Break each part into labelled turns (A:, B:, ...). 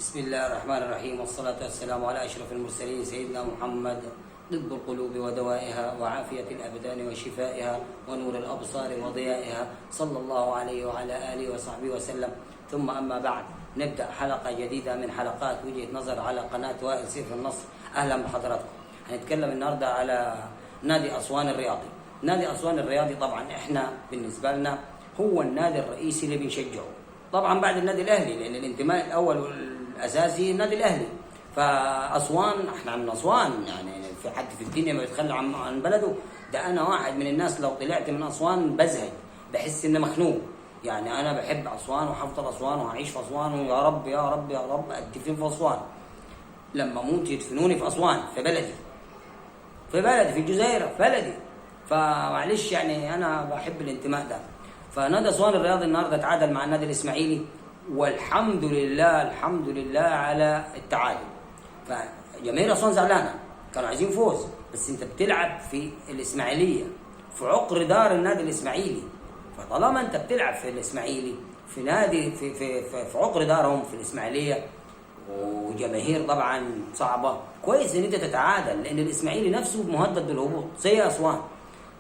A: بسم الله الرحمن الرحيم، والصلاة والسلام على أشرف المرسلين سيدنا محمد، طب القلوب ودوائها وعافية الأبدان وشفائها ونور الأبصار وضيائها، صلى الله عليه وعلى آله وصحبه وسلم. ثم أما بعد، نبدأ حلقة جديدة من حلقات وجهة نظر على قناة وائل سيف النصر. أهلا بحضراتكم. هنتكلم النهاردة على نادي أسوان الرياضي. نادي أسوان الرياضي طبعا إحنا بالنسبة لنا هو النادي الرئيسي اللي بنشجعه، طبعا بعد النادي الأهلي، لأن الانتماء الأول والأساسي النادي الأهلي. فأسوان، احنا من أسوان، يعني في حد في الدنيا ما يتخلى عن بلده. ده أنا واحد من الناس لو طلعت من أسوان بزهق، بحس إني مخنوق. يعني أنا بحب أسوان وحفظ أسوان وهعيش في أسوان، ويا رب يا رب يا رب أدفن في أسوان. لما أموت يدفنوني في أسوان، في بلدي في الجزائر، في بلدي. فمعلش يعني أنا بحب الانتماء ده. فنادي أسوان الرياضي النهارده تعادل مع النادي الإسماعيلي، والحمد لله الحمد لله على التعادل. فجماهير أسوان زعلانة، كانوا عايزين فوز، بس أنت بتلعب في الإسماعيلية، في عقر دار النادي الإسماعيلي. فطالما أنت بتلعب في الإسماعيلي، في نادي في عقر دارهم في الإسماعيلية، وجماهير طبعا صعبة، كويس ان انت تتعادل، لان الاسماعيلي نفسه مهدد بالهبوط زي اسوان.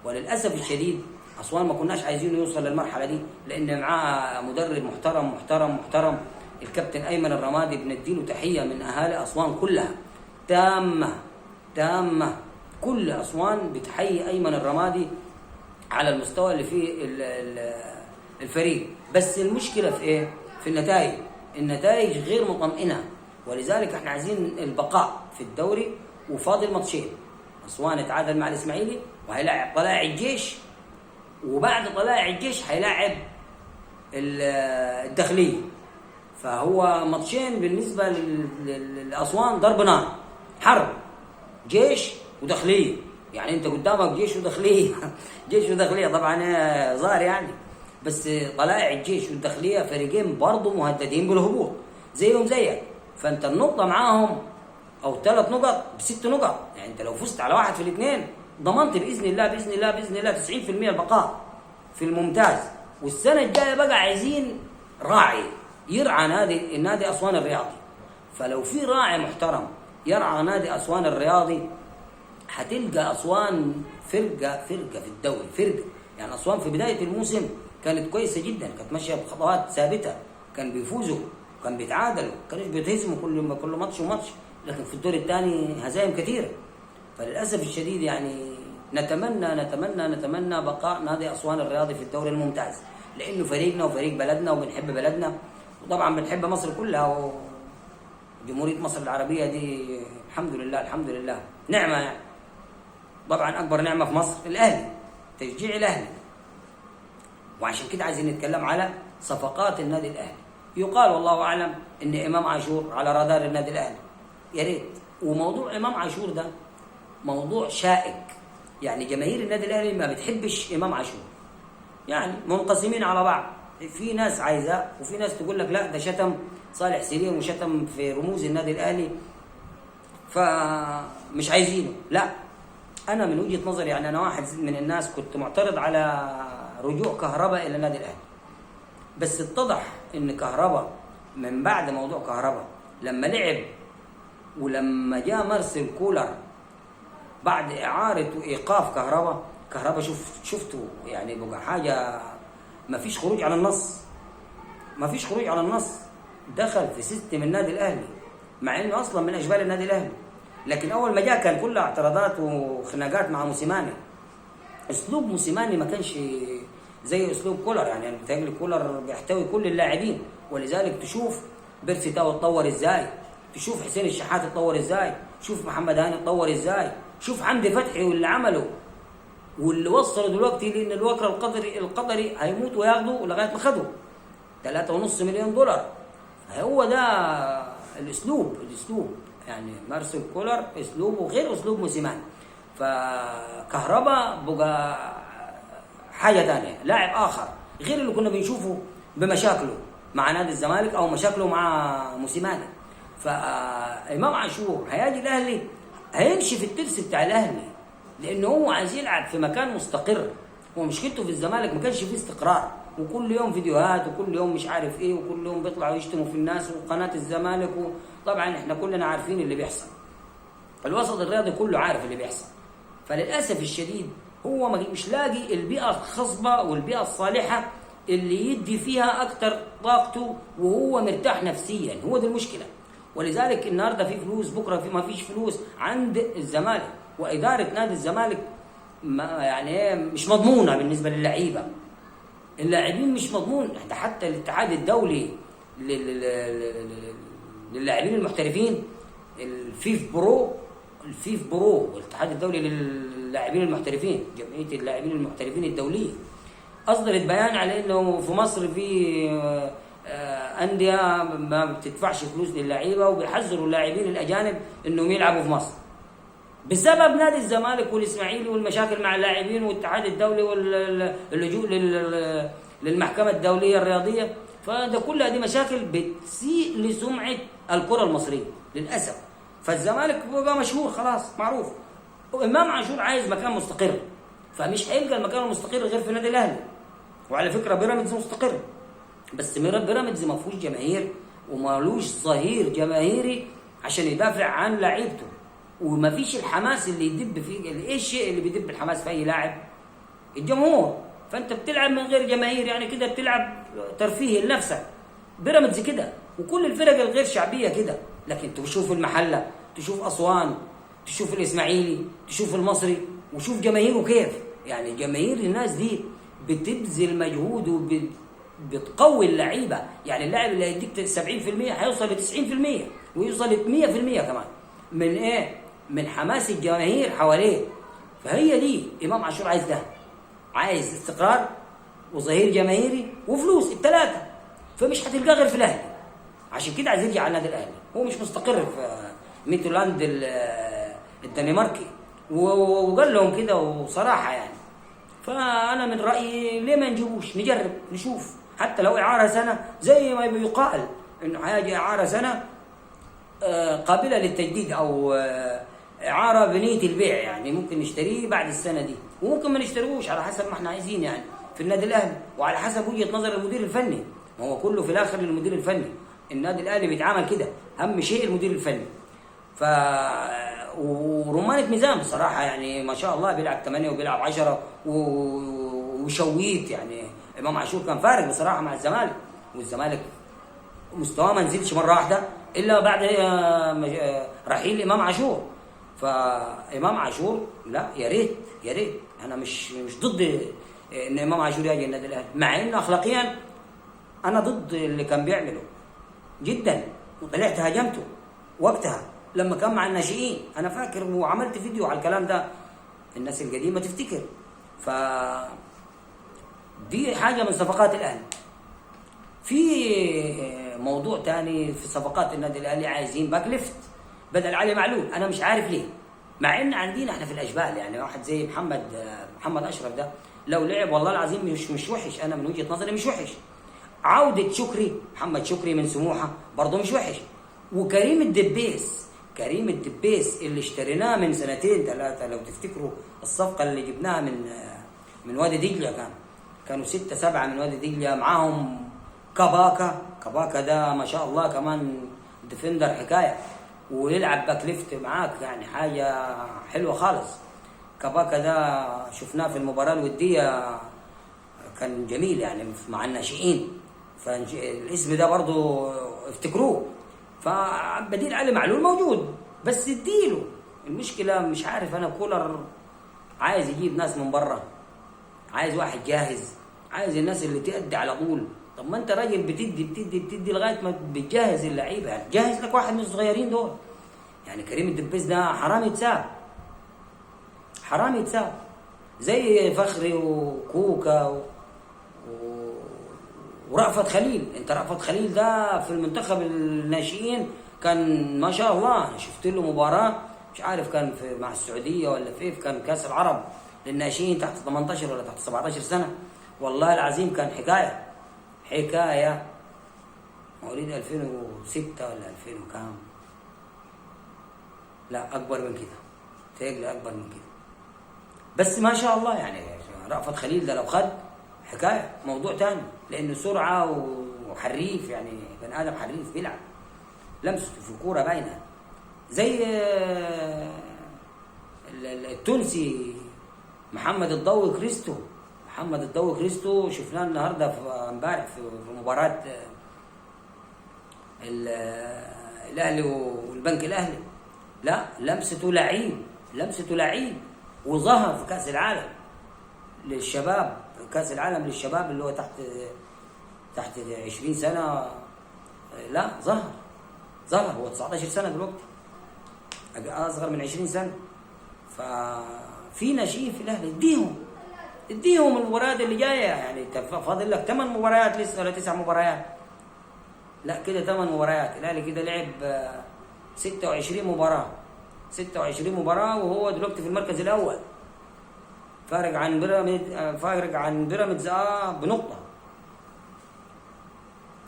A: وللاسف الشديد اسوان ما كناش عايزينه يوصل للمرحله دي، لان معاه مدرب محترم محترم محترم، الكابتن ايمن الرمادي، بنديله تحيه من اهالي اسوان كلها تامه. كل اسوان بتحيي ايمن الرمادي على المستوى اللي فيه الفريق. بس المشكله في ايه؟ في النتائج غير مطمئنه، ولذلك احنا عايزين البقاء في الدوري. وفاضل ماتشين، اسوان اتعادل مع الاسماعيلي وهيلاعب طلائع الجيش، وبعد طلائع الجيش هيلاعب الداخليه. فهو ماتشين بالنسبه لاسوان ضرب نار، حرب جيش وداخليه. يعني انت قدامك جيش وداخليه جيش وداخليه طبعا ظاهر يعني، بس طلائع الجيش والداخليه فريقين برضه مهددين بالهبوط زيهم زيك. فانت النقطه معاهم او 3 نقط ب6 نقط، يعني انت لو فزت على واحد في الاثنين ضمنت باذن الله 90% البقاء في الممتاز. والسنه الجايه بقى عايزين راعي يرعى نادي اسوان الرياضي. فلو في راعي محترم يرعى نادي اسوان الرياضي، هتلقى اسوان فرقه في الدوري، فرقه. يعني اسوان في بدايه الموسم كانت كويسه جدا، كانت ماشيه بخطوات ثابته، كان بيفوزوا، كان بيتعادلوا، كانوا بيتهزموا كل ماتش وماتش، لكن في الدور الثاني هزايم كثيره. فللاسف الشديد يعني نتمنى بقاء نادي اسوان الرياضي في الدوري الممتاز، لانه فريقنا وفريق بلدنا وبنحب بلدنا، وطبعا بنحب مصر كلها، وجمهوريه مصر العربيه دي الحمد لله نعمه. يعني طبعا اكبر نعمه في مصر الاهلي، تشجيع الاهلي. وعشان كده عايزين نتكلم على صفقات النادي الاهلي. يقال والله اعلم ان امام عاشور على رادار النادي الاهلي، يا ريت. وموضوع امام عاشور ده موضوع شائك، يعني جماهير النادي الاهلي ما بتحبش امام عاشور، يعني منقسمين على بعض. في ناس عايزاه، وفي ناس تقول لك لا ده شتم صالح سليم وشتم في رموز النادي الاهلي فمش عايزينه. لا، انا من وجهه نظري، يعني انا واحد من الناس كنت معترض على رجوع كهرباء الى النادي الاهلي، بس اتضح ان كهرباء من بعد موضوع كهرباء لما لعب، ولما جاء مارسيل كولر بعد اعاره وايقاف كهرباء شفته يعني بقى حاجه، ما فيش خروج على النص، دخل في سيستم النادي الاهلي مع انه اصلا من اشبال النادي الاهلي. لكن اول ما جاء كان كلها اعتراضات وخناقات مع موسيماني. اسلوب موسيماني ما كانش زي اسلوب كولر، يعني بيتهيألي كولر بيحتوي كل اللاعبين، ولذلك تشوف بيرسي تاو اتطور ازاي، تشوف حسين الشحات اتطور ازاي، شوف محمد هاني اتطور ازاي، شوف حمدي فتحي واللي عمله واللي وصلوا دلوقتي، لان الوكر القطري هيموت وياخده لغايه ما خده 3.5 مليون دولار. هو ده الاسلوب يعني مارسيل كولر اسلوبه غير اسلوب موسيماني. فكهرباء بقى حاجه ثانيه، لاعب اخر غير اللي كنا بنشوفه بمشاكله مع نادي الزمالك او مشاكله مع موسيماني. فامام عاشور هيجي الاهلي، هيمشي في الترس بتاع الاهلي، لانه هو عايز يلعب في مكان مستقر. ومشكلته في الزمالك ما كانش فيه استقرار، وكل يوم فيديوهات، وكل يوم مش عارف ايه، وكل يوم بيطلعوا يشتموا في الناس، وقناه الزمالك، وطبعا احنا كلنا عارفين اللي بيحصل. الوسط الرياضي كله عارف اللي بيحصل. فللاسف الشديد هو مش لاقي البيئه الخصبه والبيئه الصالحه اللي يدي فيها اكتر طاقته وهو مرتاح نفسيا. هو دي المشكله. ولذلك النهارده في فلوس، بكره في ما فيش فلوس عند الزمالك، واداره نادي الزمالك يعني مش مضمونه بالنسبه للعيبه. اللاعبين مش مضمون. ده حتى الاتحاد الدولي للاعبين المحترفين، الفيف برو والاتحاد الدولي للاعبين المحترفين، جمعيه اللاعبين المحترفين الدوليه، اصدرت بيان على انه في مصر في انديه ما بتدفعش فلوس للعيبه، وبيحذروا اللاعبين الاجانب انهم يلعبوا في مصر بسبب نادي الزمالك والاسماعيلي والمشاكل مع اللاعبين والاتحاد الدولي واللجوء للمحكمه الدوليه الرياضيه. فده كلها دي مشاكل بتسيء لسمعه الكره المصريه للاسف. فالزمالك بقى مشهور خلاص معروف. امام عاشور عايز مكان مستقر، فمش هيلقى المكان المستقر غير في النادي الاهلي. وعلى فكره بيراميدز مستقر، بس بيراميدز ما فيهوش جماهير ومالوش ظهير جماهيري عشان يدافع عن لعيبته، وما فيش الحماس اللي يدب فيه. ايه الشيء اللي بيدب الحماس في اي لاعب؟ الجمهور. فانت بتلعب من غير جماهير، يعني كده بتلعب ترفيه لنفسك. بيراميدز كده، وكل الفرق الغير شعبيه كده. لكن تشوف المحله، تشوف اسوان، تشوف الاسماعيلي، تشوف المصري، وشوف جماهيره كيف. يعني جماهير الناس دي بتبذل مجهود وبتقوي اللعيبه. يعني اللاعب اللي هيديك 70% هيوصل ل 90% ويوصل ل 100% كمان. من ايه؟ من حماس الجماهير حواليه. فهي دي امام عاشور عايز ده، عايز استقرار وظهير جماهيري وفلوس، الثلاثه. فمش هتلقاه غير في الاهلي. عشان كده عايز يرجع على النادي الاهلي. هو مش مستقر في ميتولاند الدنماركي، وقال لهم كده وصراحه يعني. فانا من رايي ليه ما نجيبوش، نجرب نشوف، حتى لو اعاره سنه زي ما يقال انه هيجي اعاره سنه قابله للتجديد، او اعاره بنيه البيع. يعني ممكن نشتريه بعد السنه دي، وممكن ما نشتروش على حسب ما احنا عايزين يعني في النادي الاهلي، وعلى حسب وجهه نظر المدير الفني. ما هو كله في الاخر للمدير الفني. النادي الاهلي بيتعامل كده، اهم شيء المدير الفني. ورمانة ميزان بصراحه يعني ما شاء الله، بيلعب 8 وبيلعب 10 وشويت. يعني امام عاشور كان فارق بصراحه مع الزمالك، والزمالك مستواه ما نزلش مره واحده الا بعد رحيل امام عاشور. فامام عاشور لا، يا ريت يا ريت. انا مش ضد ان امام عاشور يجي النادي الاهلي، مع انه اخلاقيا انا ضد اللي كان بيعمله جدا، وطلعت هاجمته وقتها لما كان مع الناشئين. انا فاكر وعملت فيديو على الكلام ده، الناس القديمه تفتكر. ف دي حاجه من صفقات الاهلي. في موضوع تاني في صفقات النادي الاهلي، عايزين باك ليفت بدل علي معلول. انا مش عارف ليه، مع ان عندنا احنا في الاشبال يعني واحد زي محمد اشرف ده لو لعب والله العظيم مش وحش. انا من وجهه نظري مش وحش. عوده محمد شكري من سموحه برضه مش وحش. وكريم الدبيس اللي اشتريناه من 2-3 لو تفتكروا الصفقه اللي جبناها من وادي دجله، كانوا 6-7 من وادي دجله، معاهم كاباكا ده ما شاء الله كمان ديفندر حكايه، ويلعب باك ليفت معاك، يعني حاجه حلوه خالص. كاباكا ده شفناه في المباراه الوديه كان جميل يعني مع الناشئين، فالاسم ده برضو افتكروه. فبديل علي معلول موجود، بس اديله. المشكله مش عارف انا، كولر عايز يجيب ناس من بره، عايز واحد جاهز، عايز الناس اللي تأدي على طول. طب ما انت راجل بتدي لغايه ما بتجهز اللعيبه، يعني جهز لك واحد من الصغيرين دول. يعني كريم الدبيس ده حرام يتساب، زي فخري وكوكا ورأفت خليل. انت رأفت خليل ده في المنتخب الناشئين كان ما شاء الله. انا شفت له مباراه مش عارف كان مع السعوديه ولا في كان كاس العرب للناشئين تحت 18 ولا تحت 17 سنه. والله العظيم كان حكايه. مواليد 2006 ولا 2000 وكام، لا اكبر من كده، تقل اكبر من كده. بس ما شاء الله يعني رأفت خليل ده لو خد حكايه موضوع تاني، لانه سرعه وحريف، يعني بني ادم حريف بيلعب، لمسته في كوره باينه زي التونسي محمد الضوي كريستو. محمد الضوي كريستو شفناه النهارده امبارح في مباراه الاهلي والبنك الاهلي. لا لمسته لعيب، لمسته لعيب، وظهر في كاس العالم للشباب، كاس العالم للشباب اللي هو تحت 20 سنه. لا ظهر هو 19 سنه دلوقتي، اصغر من 20 سنه. ففي ناشئين في الاهلي، اديهم المباريات اللي جايه، يعني فاضل لك 8 مباريات لسه ولا 9 مباريات؟ لا كده 8 مباريات. الاهلي كده لعب 26 مباراه وهو دلوقتي في المركز الاول، فارق عن بيراميدز بنقطه،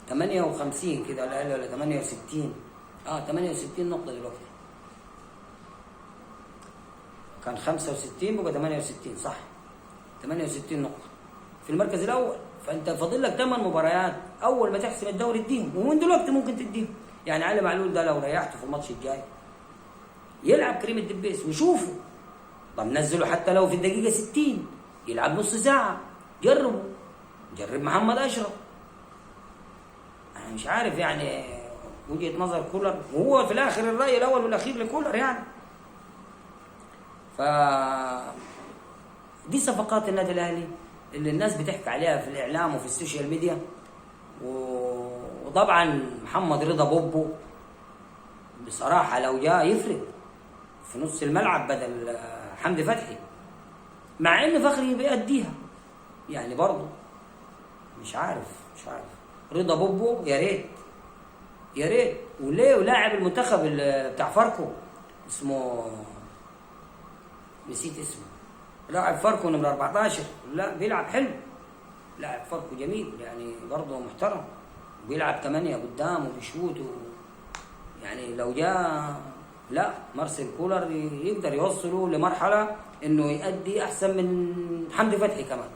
A: 58 كده ولا 68 68 نقطه دلوقتي. كان 65 بقى 68 صح، 68 نقطة في المركز الأول. فأنت فاضل لك 8 مباريات، أول ما تحسم الدوري اديهم، ومن دلوقتي ممكن تديهم. يعني علي معلول ده لو ريحته في الماتش الجاي يلعب كريم الدبيس وشوفه. طب نزله حتى لو في الدقيقة 60 يلعب نص ساعة، جرب محمد أشرف. أنا مش عارف يعني وجهة نظر كولر، وهو في الآخر الرأي الأول والأخير لكولر يعني. دي صفقات النادي الاهلي اللي الناس بتحكي عليها في الاعلام وفي السوشيال ميديا. وطبعا محمد رضا بوبو بصراحه لو جاء يفرق في نص الملعب بدل حمدي فتحي، مع ان فخري بيأديها يعني برضه. مش عارف رضا بوبو يا ريت وليه. ولاعب المنتخب بتاع فاركو اسمه، نسيت اسمه، لاعب فاركو نمرة 14، لا بيلعب حلو، لاعب فاركو جميل يعني برضه محترم، بيلعب 8 قدام وبيشوت يعني لو جاء لا مارسيل كولر يقدر يوصله لمرحلة انه يؤدي احسن من حمدي فتحي كمان،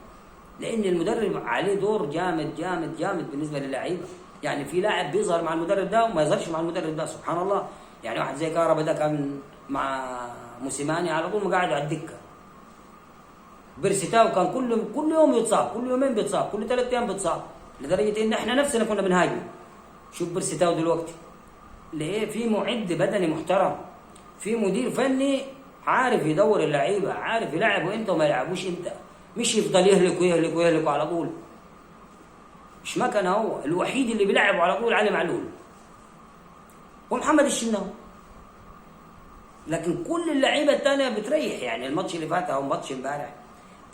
A: لان المدرب عليه دور جامد بالنسبة للاعيبة. يعني في لاعب بيظهر مع المدرب ده وما يظهرش مع المدرب ده، سبحان الله. يعني واحد زي كهربا ده كان مع موسيماني على طول قاعد على الدكه. بيرسيتاو كان كل يوم يتصاب، كل يومين بيتصاب، كل 3 ايام بيتصاب، لدرجه ان احنا نفسنا كنا بنهاجم. شوف بيرسيتاو دلوقتي ليه؟ في معد بدني محترم، في مدير فني عارف يدور اللعيبه، عارف يلعبوا امتى وما يلعبوش امتى، مش يفضل يهلك على طول. مش مكنه، هو الوحيد اللي بيلعبوا على طول علي معلول ومحمد الشناوي. لكن كل اللعيبه الثانيه بتريح. يعني الماتش اللي فات او الماتش امبارح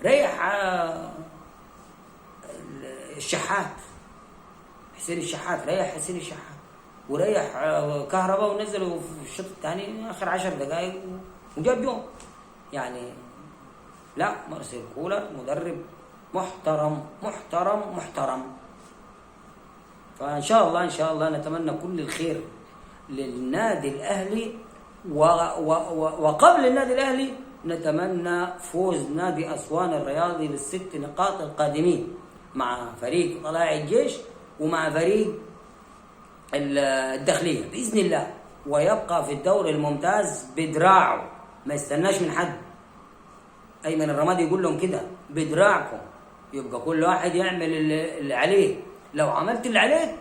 A: ريح الشحات، حسين الشحات، ريح حسين الشحات وريح كهربا، ونزلوا في الشوط الثاني اخر 10 دقائق وجاب جون. يعني لا مارسيل كولر مدرب محترم. فان شاء الله نتمنى كل الخير للنادي الاهلي، وقبل النادي الاهلي نتمنى فوز نادي اسوان الرياضي لل6 نقاط القادمين مع فريق طلائع الجيش ومع فريق الداخليه باذن الله، ويبقى في الدوري الممتاز بدراعه، ما يستناش من حد. ايمن الرمادي يقول لهم كده بدراعكم، يبقى كل واحد يعمل اللي عليه. لو عملت اللي عليك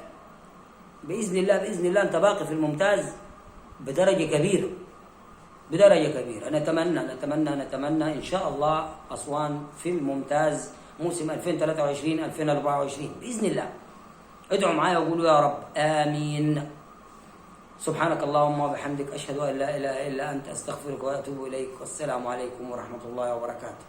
A: باذن الله انت باقي في الممتاز بدرجه كبيره. نتمنى ان شاء الله اسوان في الممتاز موسم 2023-2024 باذن الله. ادعوا معايا وقولوا يا رب امين. سبحانك اللهم وبحمدك، اشهد ان لا اله الا انت، استغفرك واتوب اليك، والسلام عليكم ورحمه الله وبركاته.